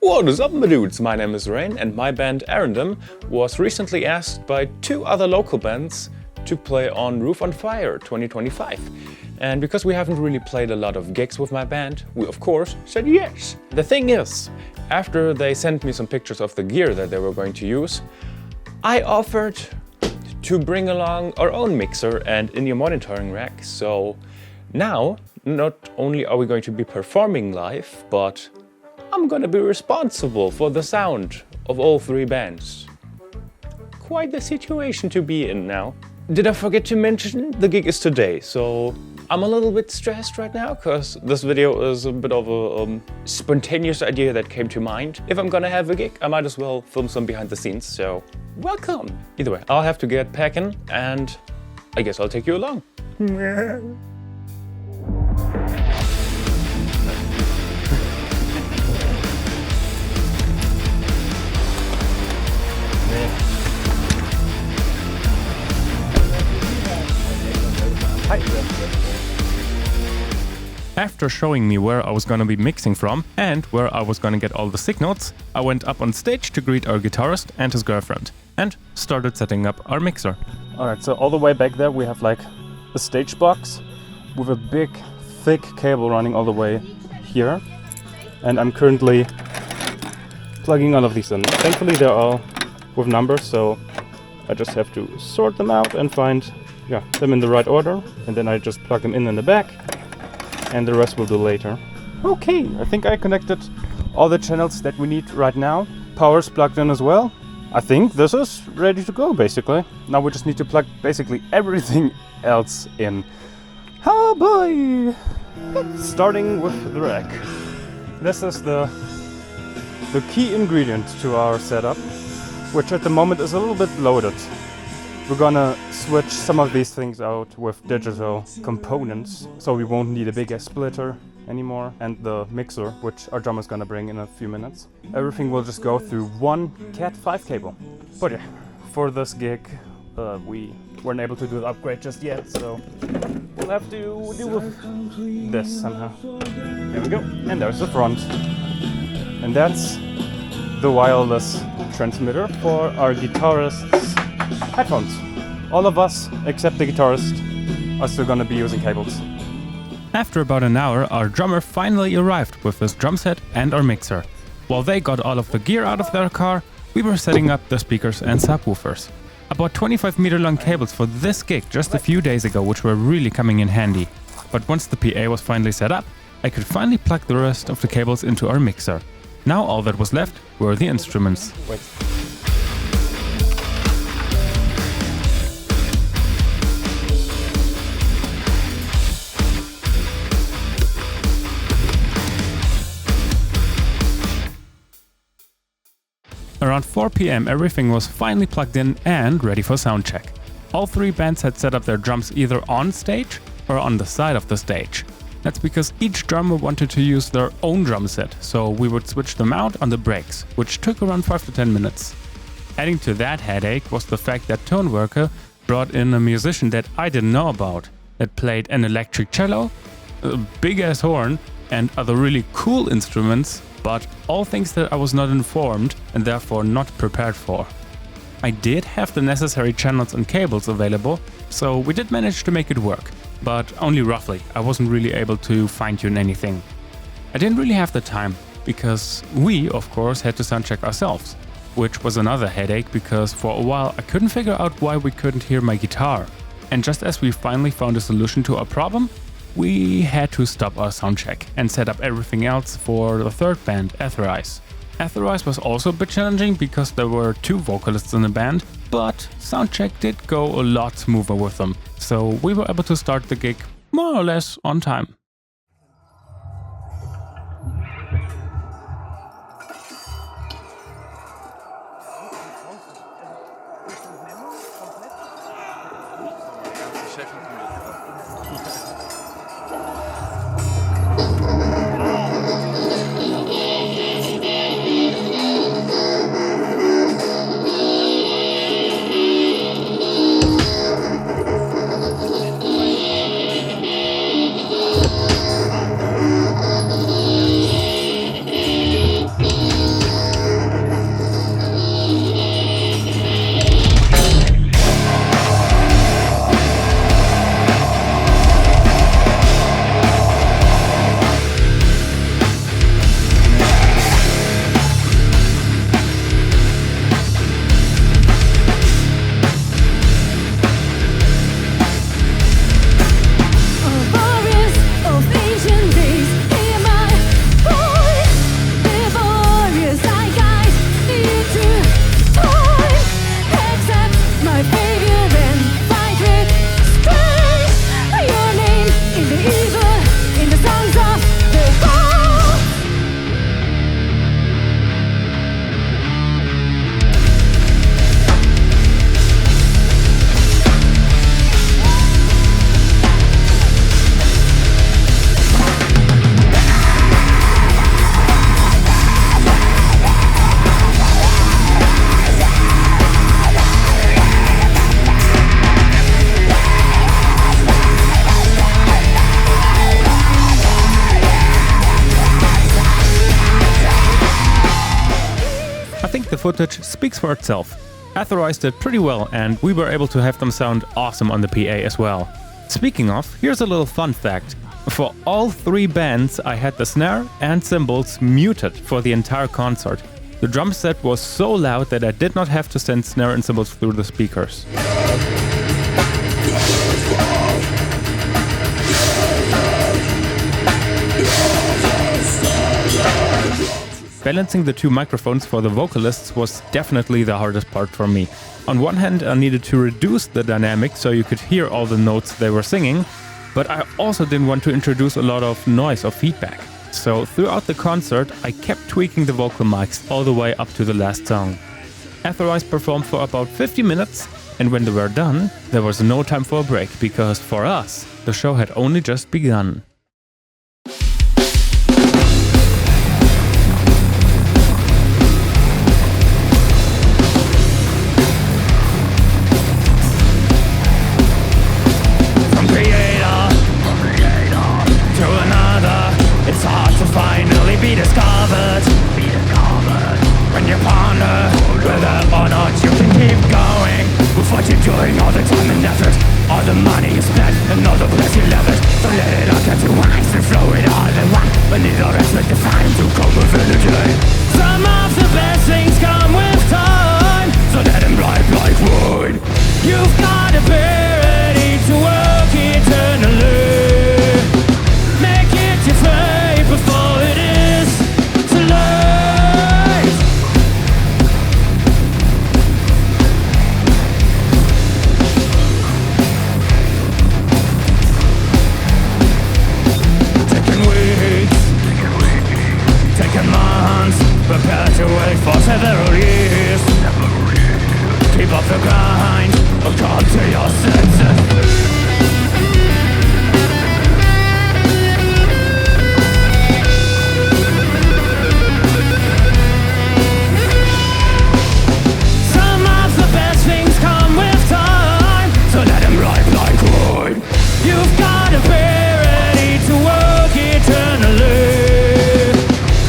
What is up, my dudes? My name is Rane and my band Arandem was recently asked by 2 other local bands to play on Roof on Fire 2025. And because we haven't really played a lot of gigs with my band, we of course said yes. The thing is, after they sent me some pictures of the gear that they were going to use, I offered to bring along our own mixer and in-ear monitoring rack. So now, not only are we going to be performing live, but I'm gonna be responsible for the sound of all 3 bands. Quite the situation to be in now. Did I forget to mention the gig is today, so I'm a little bit stressed right now because this video is a bit of a spontaneous idea that came to mind. If I'm gonna have a gig, I might as well film some behind the scenes, so welcome! Either way, I'll have to get packing and I guess I'll take you along. After showing me where I was gonna be mixing from and where I was gonna get all the signals, I went up on stage to greet our guitarist and his girlfriend and started setting up our mixer. Alright, so all the way back there we have like a stage box with a big thick cable running all the way here, and I'm currently plugging all of these in. Thankfully they're all with numbers, so I just have to sort them out and find them in the right order, and then I just plug them in the back, and the rest we'll do later. Okay, I think I connected all the channels that we need right now. Power's plugged in as well. I think this is ready to go, basically. Now we just need to plug basically everything else in. Oh boy! Starting with the rack. This is the key ingredient to our setup, which at the moment is a little bit loaded. We're gonna switch some of these things out with digital components, so we won't need a big ass splitter anymore, and the mixer, which our drummer's gonna bring in a few minutes. Everything will just go through one Cat 5 cable. But yeah, for this gig, we weren't able to do the upgrade just yet, so we'll have to deal with this somehow. There we go, and there's the front. And that's the wireless transmitter for our guitarist's headphones. All of us, except the guitarist, are still gonna be using cables. After about an hour, our drummer finally arrived with his drum set and our mixer. While they got all of the gear out of their car, we were setting up the speakers and subwoofers. About 25 meter long cables for this gig just a few days ago, which were really coming in handy. But once the PA was finally set up, I could finally plug the rest of the cables into our mixer. Now all that was left were the instruments. Wait. Around 4 PM everything was finally plugged in and ready for soundcheck. All 3 bands had set up their drums either on stage or on the side of the stage. That's because each drummer wanted to use their own drum set, so we would switch them out on the breaks, which took around 5 to 10 minutes. Adding to that headache was the fact that Tonwerke brought in a musician that I didn't know about, that played an electric cello, a big ass horn, and other really cool instruments, but all things that I was not informed and therefore not prepared for. I did have the necessary channels and cables available, so we did manage to make it work, but only roughly. I wasn't really able to fine-tune anything. I didn't really have the time, because we, of course, had to soundcheck ourselves, which was another headache because for a while I couldn't figure out why we couldn't hear my guitar. And just as we finally found a solution to our problem, we had to stop our soundcheck and set up everything else for the 3rd band, Athereyes. Athereyes was also a bit challenging because there were 2 vocalists in the band, but soundcheck did go a lot smoother with them, so we were able to start the gig more or less on time. footage speaks for itself. Athereyes did pretty well, and we were able to have them sound awesome on the PA as well. Speaking of, here's a little fun fact. For all 3 bands, I had the snare and cymbals muted for the entire concert. The drum set was so loud that I did not have to send snare and cymbals through the speakers. Balancing the 2 microphones for the vocalists was definitely the hardest part for me. On one hand, I needed to reduce the dynamic so you could hear all the notes they were singing, but I also didn't want to introduce a lot of noise or feedback. So throughout the concert, I kept tweaking the vocal mics all the way up to the last song. Athereyes performed for about 50 minutes, and when they were done, there was no time for a break, because for us, the show had only just begun. Be discovered when you ponder whether or not you can keep going with what you're doing, all the time and effort, all the money you spent and all the place you left it. Don't let it all get to once and flow it all in one, but need all rest with the time to cope with energy. Some of the best things come with time, so let them ride like wood. You've got to be ready to work eternally. Make it your fate before it is too late. Taking weeks, taking months, prepare to wait for several years. Keep up the grind, or come to your senses. You've got to be ready to work eternally.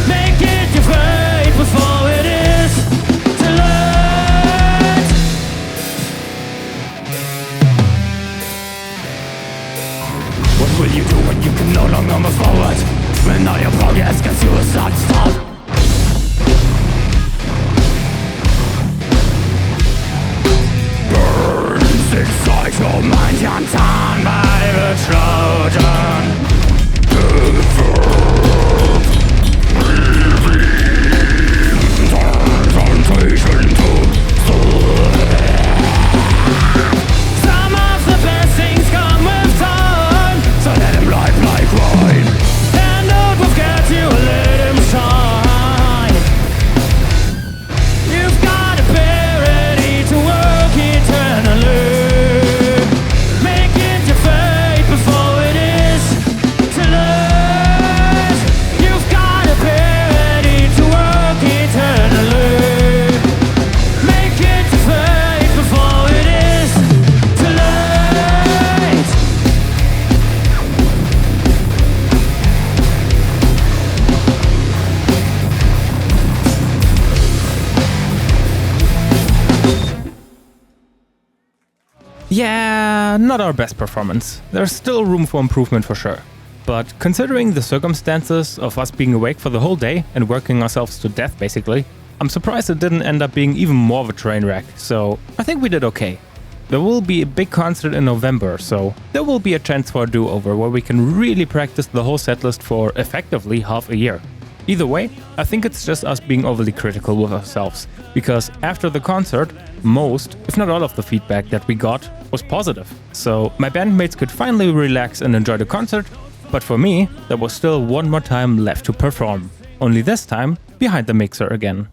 Make it your fate before it is too late. What will you do when you can no longer move forward? When all your progress gets you a stop? Burns inside your mind, you're torn by the Trojan. Temptation to some of the best things come with time, so let him ride like wine, and don't forget you let him shine. You've got to be ready to work eternally. Make it your fate before it is too late. You've got to be ready to work eternally. Make it your fate before it is too late. Yeah, not our best performance. There's still room for improvement for sure. But considering the circumstances of us being awake for the whole day and working ourselves to death basically, I'm surprised it didn't end up being even more of a train wreck, so I think we did okay. There will be a big concert in November, so there will be a chance for a do-over where we can really practice the whole setlist for effectively half a year. Either way, I think it's just us being overly critical with ourselves, because after the concert, most, if not all of the feedback that we got was positive. So my bandmates could finally relax and enjoy the concert, but for me, there was still one more time left to perform. Only this time, behind the mixer again.